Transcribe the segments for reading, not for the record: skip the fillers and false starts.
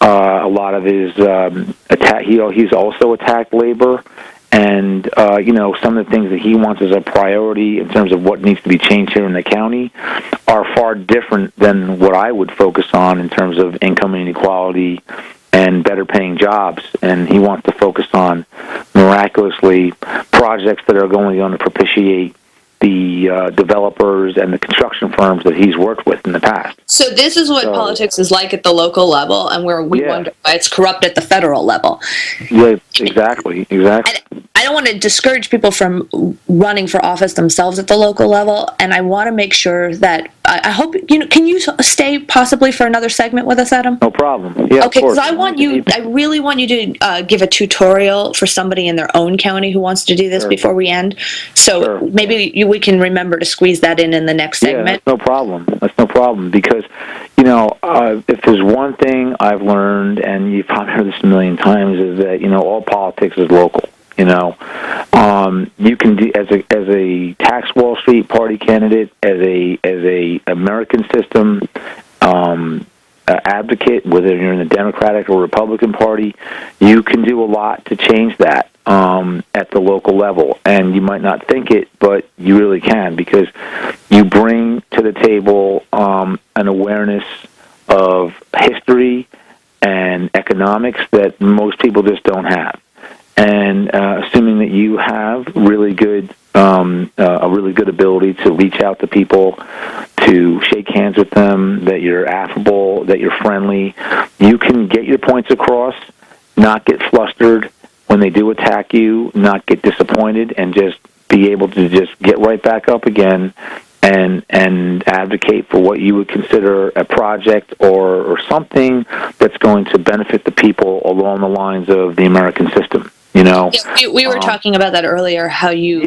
A lot of his attack. He's also attacked labor. And, some of the things that he wants as a priority in terms of what needs to be changed here in the county are far different than what I would focus on in terms of income inequality and better paying jobs. And he wants to focus on, miraculously, projects that are going to propitiate the developers and the construction firms that he's worked with in the past. So this is what politics is like at the local level, and where we wonder why it's corrupt at the federal level. Yeah, exactly. I don't want to discourage people from running for office themselves at the local level, and I want to make sure that I hope can you stay possibly for another segment with us, Adam? No problem. Yeah, okay, because I really want you to give a tutorial for somebody in their own county who wants to do this before we end. So maybe we can remember to squeeze that in the next segment. Yeah, that's no problem. Because if there's one thing I've learned, and you've probably heard this a million times, is that all politics is local. You can do as a tax Wall Street party candidate, as a American system advocate, whether you're in the Democratic or Republican Party, you can do a lot to change that at the local level. And you might not think it, but you really can, because you bring to the table an awareness of history and economics that most people just don't have. And assuming that you have a really good ability to reach out to people, to shake hands with them, that you're affable, that you're friendly, you can get your points across, not get flustered when they do attack you, not get disappointed, and just be able to just get right back up again and advocate for what you would consider a project or something that's going to benefit the people along the lines of the American system. Yeah, we were talking about that earlier, how you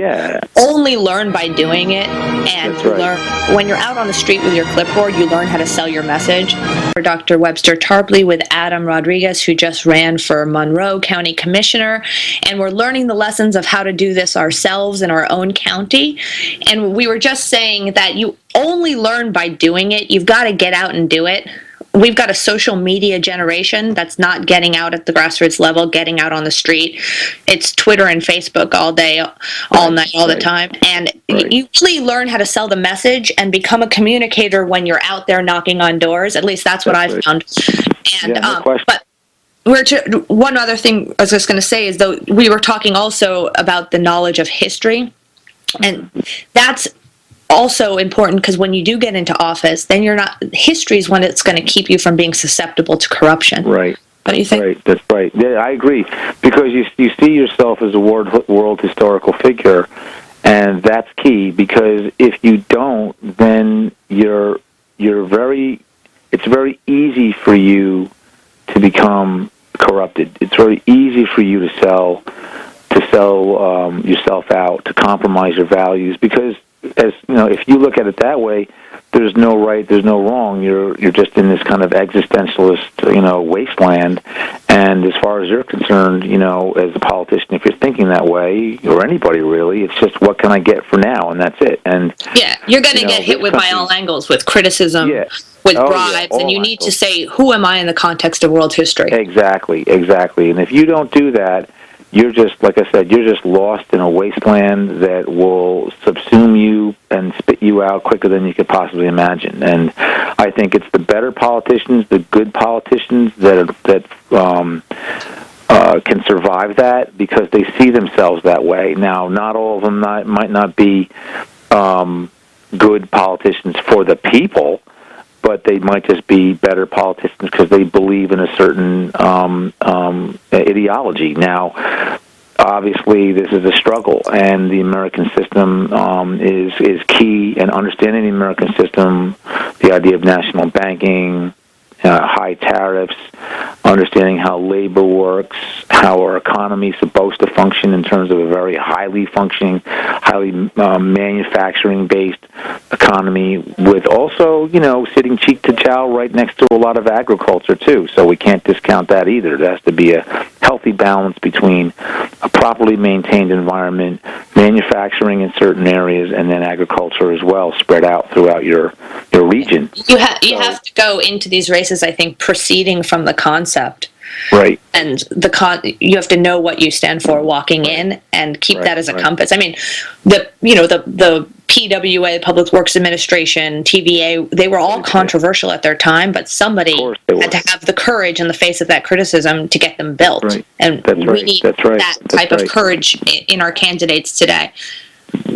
only learn by doing it, and learn when you're out on the street with your clipboard, you learn how to sell your message. For Dr. Webster Tarpley with Adam Rodriguez, who just ran for Monroe County Commissioner, and we're learning the lessons of how to do this ourselves in our own county. And we were just saying that you only learn by doing it. You've got to get out and do it. We've got a social media generation that's not getting out at the grassroots level, getting out on the street. It's Twitter and Facebook all day, all night, all the time. And you really learn how to sell the message and become a communicator when you're out there knocking on doors. At least that's what I've found. And but one other thing I was just going to say is, though, we were talking also about the knowledge of history, and that's also important, because when you do get into office, then history is when it's going to keep you from being susceptible to corruption. Right. What do you think? Right, that's right. Yeah, I agree, because you see yourself as a world historical figure, and that's key, because if you don't, then it's very easy for you to become corrupted. It's very easy for you to sell yourself out, to compromise your values, because if you look at it that way, there's no right, there's no wrong. You're just in this kind of existentialist, wasteland. And as far as you're concerned, as a politician, if you're thinking that way, or anybody really, it's just, what can I get for now, and that's it. And you're going to get hit with by all angles, with criticism, with bribes, and you need to say, who am I in the context of world history? Exactly. And if you don't do that, you're just, like I said, you're just lost in a wasteland that will subsume you and spit you out quicker than you could possibly imagine. And I think it's the better politicians, the good politicians that can survive that, because they see themselves that way. Now, not all of them might not be good politicians for the people, but they might just be better politicians because they believe in a certain ideology. Now, obviously, this is a struggle, and the American system is key. And understanding the American system, the idea of national banking, high tariffs, understanding how labor works, how our economy is supposed to function in terms of a very highly functioning, highly manufacturing-based economy, with also, sitting cheek to jowl right next to a lot of agriculture, too. So we can't discount that either. There has to be a healthy balance between a properly maintained environment, manufacturing in certain areas, and then agriculture as well, spread out throughout your region. You have to go into these races, I think, proceeding from the concept. Right. And you have to know what you stand for walking in, and keep that as a compass. I mean, the PWA, Public Works Administration, TVA, they were all controversial at their time, but somebody had to have the courage in the face of that criticism to get them built. Right. And we need that type of courage in our candidates today.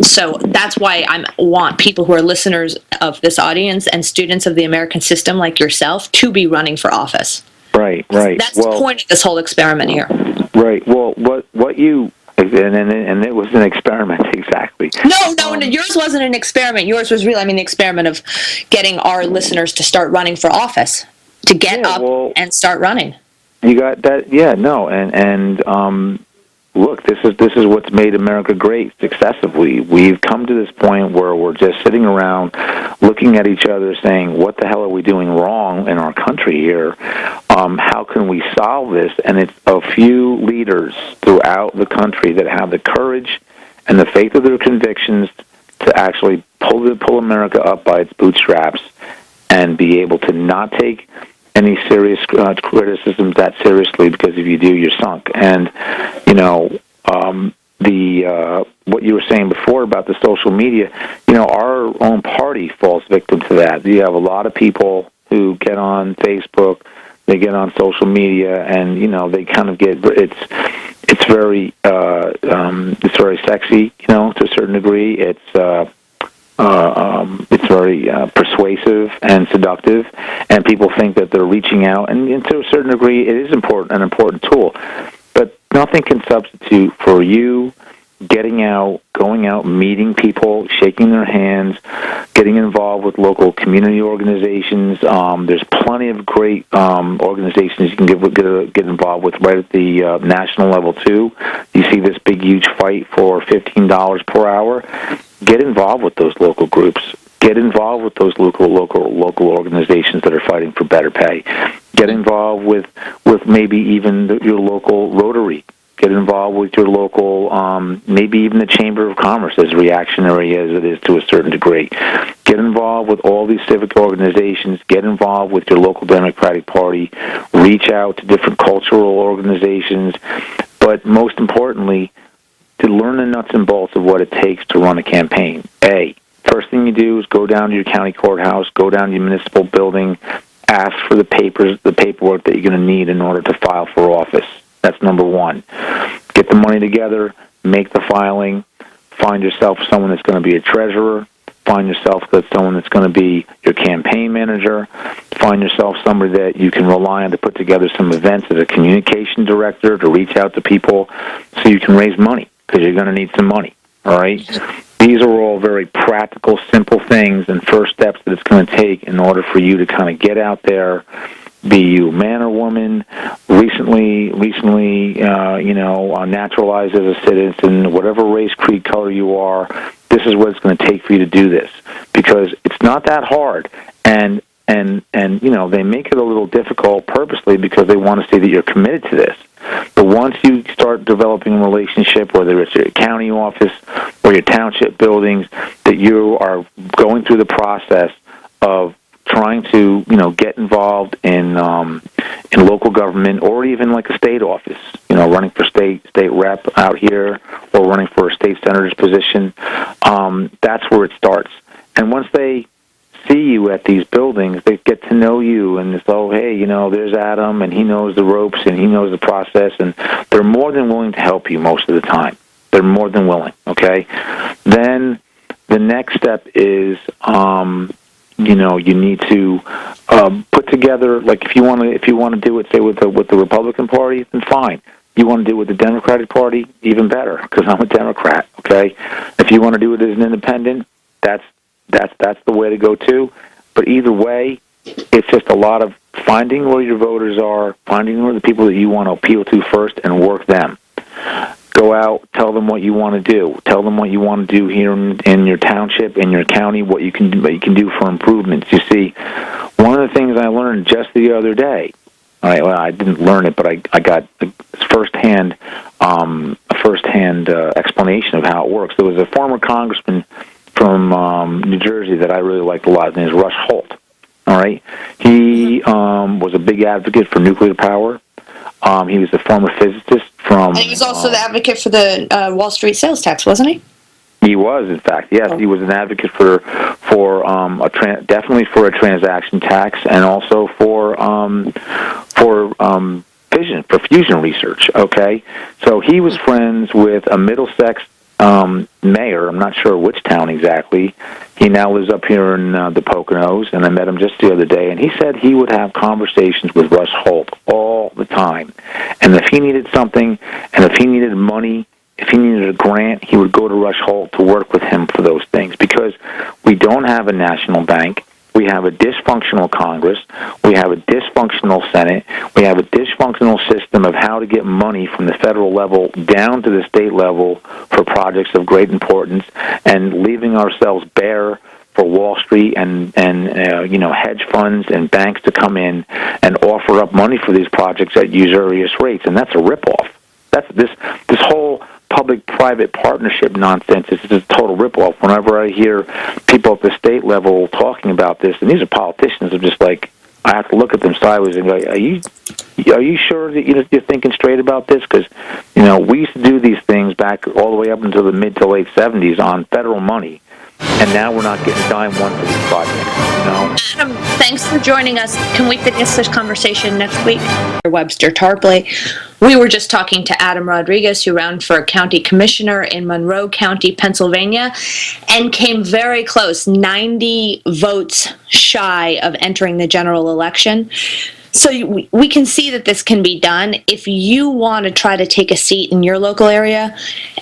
So that's why I want people who are listeners of this audience and students of the American system like yourself to be running for office. Right. That's the point of this whole experiment here. Right. Well, what you... And it was an experiment, exactly. No, yours wasn't an experiment. Yours was real. I mean, the experiment of getting our listeners to start running for office, to get up and start running. You got that? Yeah, no, and look, this is what's made America great successively. We've come to this point where we're just sitting around looking at each other saying, what the hell are we doing wrong in our country here? How can we solve this? And it's a few leaders throughout the country that have the courage and the faith of their convictions to actually pull America up by its bootstraps and be able to not take any serious criticisms that seriously, because if you do, you're sunk. And what you were saying before about the social media, our own party falls victim to that. You have a lot of people who get on Facebook, they get on social media, and they kind of get it's very sexy, to a certain degree. It's very persuasive and seductive, and people think that they're reaching out, and to a certain degree, it is an important tool. But nothing can substitute for you getting out, going out, meeting people, shaking their hands, getting involved with local community organizations. There's plenty of great organizations you can get involved with right at the national level too. You see this big, huge fight for $15 per hour. Get involved with those local groups. Get involved with those local organizations that are fighting for better pay. Get involved with maybe even your local Rotary. Get involved with your local, maybe even the Chamber of Commerce, as reactionary as it is to a certain degree. Get involved with all these civic organizations. Get involved with your local Democratic Party. Reach out to different cultural organizations. But most importantly, to learn the nuts and bolts of what it takes to run a campaign. First thing you do is go down to your county courthouse, go down to your municipal building, ask for the paperwork that you're going to need in order to file for office. That's number one. Get the money together, make the filing, find yourself someone that's going to be a treasurer, find yourself someone that's going to be your campaign manager, find yourself somebody that you can rely on to put together some events as a communication director to reach out to people so you can raise money, because you're going to need some money, all right? These are all very practical, simple things and first steps that it's going to take in order for you to kind of get out there, be you man or woman, recently, naturalized as a citizen, whatever race, creed, color you are. This is what it's going to take for you to do this, because it's not that hard. And they make it a little difficult purposely because they want to see that you're committed to this. But once you start developing a relationship, whether it's your county office or your township buildings, that you are going through the process of trying to, get involved in local government, or even like a state office, running for state rep out here, or running for a state senator's position, that's where it starts. And once they see you at these buildings, they get to know you, and it's, hey, there's Adam, and he knows the ropes, and he knows the process, and they're more than willing to help you most of the time. They're more than willing, okay? Then the next step is, you need to put together, like if you want to do it, say with the Republican Party, then fine. You want to do it with the Democratic Party, even better, because I'm a Democrat, okay? If you want to do it as an independent, that's the way to go too. But either way, it's just a lot of finding where your voters are, finding where the people that you want to appeal to first, and work them. Go out, tell them what you want to do. Tell them what you want to do here in your township, in your county, what you can do for improvements. You see, one of the things I learned just the other day All right, well, I didn't learn it, but I got a firsthand explanation of how it works. There was a former congressman from New Jersey that I really liked a lot. His name is Rush Holt. All right, he was a big advocate for nuclear power. He was a former physicist from. And he was also the advocate for the Wall Street sales tax, wasn't he? He was, in fact, yes. He was an advocate for definitely for a transaction tax, and also for fusion research. Okay, so he was friends with a Middlesex mayor. I'm not sure which town exactly. He now lives up here in the Poconos, and I met him just the other day, and he said he would have conversations with Rush Holt all the time, and if he needed something, and if he needed money, if he needed a grant, he would go to Rush Holt to work with him for those things, because we don't have a national bank. We have a dysfunctional Congress. We have a dysfunctional Senate. We have a dysfunctional system of how to get money from the federal level down to the state level for projects of great importance, and leaving ourselves bare for Wall Street and hedge funds and banks to come in and offer up money for these projects at usurious rates, and that's a ripoff. That's this whole public-private partnership nonsense is a total ripoff. Whenever I hear people at the state level talking about this, and these are politicians, I'm just like, I have to look at them sideways and go, are you sure that you're thinking straight about this? Because, we used to do these things back all the way up until the mid to late 70s on federal money, and now we're not getting dime one for these projects, Adam, thanks for joining us. Can we finish this conversation next week? Webster Tarpley. We were just talking to Adam Rodriguez, who ran for county commissioner in Monroe County, Pennsylvania, and came very close, 90 votes shy of entering the general election. So we can see that this can be done. If you want to try to take a seat in your local area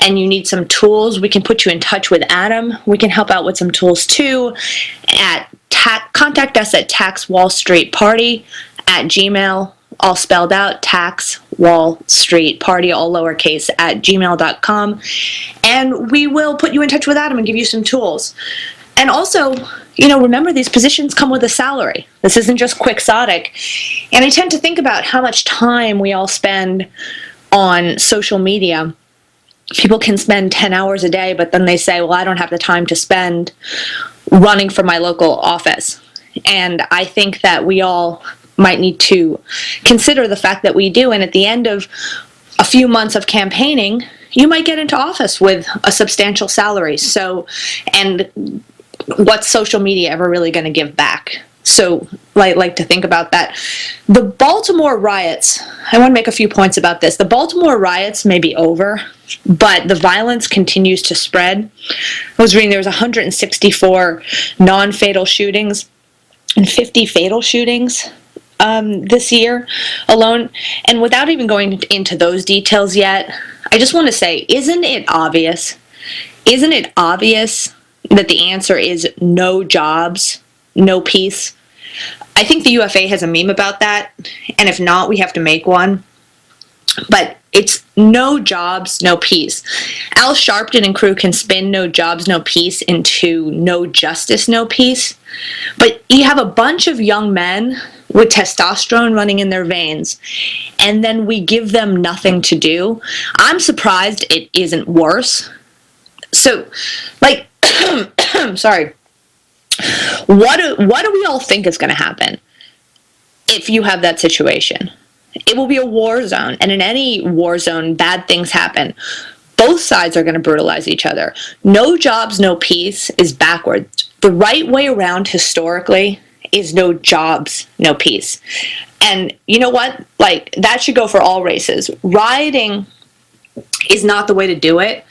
and you need some tools, we can put you in touch with Adam. We can help out with some tools too. Contact us at taxwallstreetparty@gmail.com. All spelled out, Tax Wall Street Party, all lowercase, @gmail.com. And we will put you in touch with Adam and give you some tools. And also, remember, these positions come with a salary. This isn't just quixotic. And I tend to think about how much time we all spend on social media. People can spend 10 hours a day, but then they say, well, I don't have the time to spend running for my local office. And I think that we all might need to consider the fact that we do, and at the end of a few months of campaigning, you might get into office with a substantial salary. So, and what's social media ever really going to give back? So, like to think about that. The Baltimore riots, I want to make a few points about this. The Baltimore riots may be over, but the violence continues to spread. I was reading there was 164 non-fatal shootings and 50 fatal shootings this year alone. And without even going into those details yet, I just want to say, isn't it obvious? Isn't it obvious that the answer is no jobs, no peace? I think the UFA has a meme about that, and if not, we have to make one. But it's no jobs, no peace. Al Sharpton and crew can spin no jobs, no peace into no justice, no peace. But you have a bunch of young men with testosterone running in their veins, and then we give them nothing to do. I'm surprised it isn't worse. So, sorry. What do we all think is going to happen if you have that situation? It will be a war zone, and in any war zone, bad things happen. Both sides are going to brutalize each other. No jobs, no peace is backwards. The right way around historically is no jobs, no peace. And you know what? That should go for all races. Rioting is not the way to do it,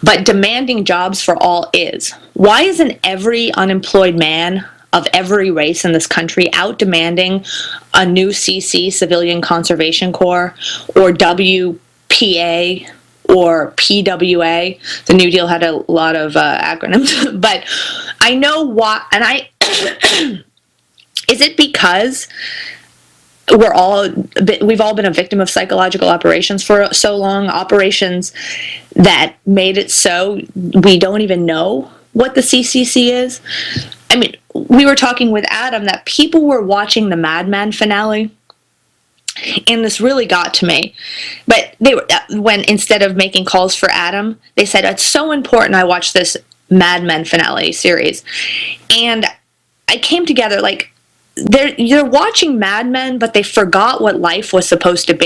but demanding jobs for all is. Why isn't every unemployed man of every race in this country out demanding a new CC, Civilian Conservation Corps, or WPA, or PWA? The New Deal had a lot of acronyms, but I know why, and is it because we've all been a victim of psychological operations for so long, operations that made it so we don't even know what the CCC is? I mean, we were talking with Adam that people were watching the Mad Men finale, And this really got to me. But they were, when instead of making calls for Adam, they said, it's so important. I watched this Mad Men finale series. And I came together like, you're watching Mad Men, but they forgot what life was supposed to be.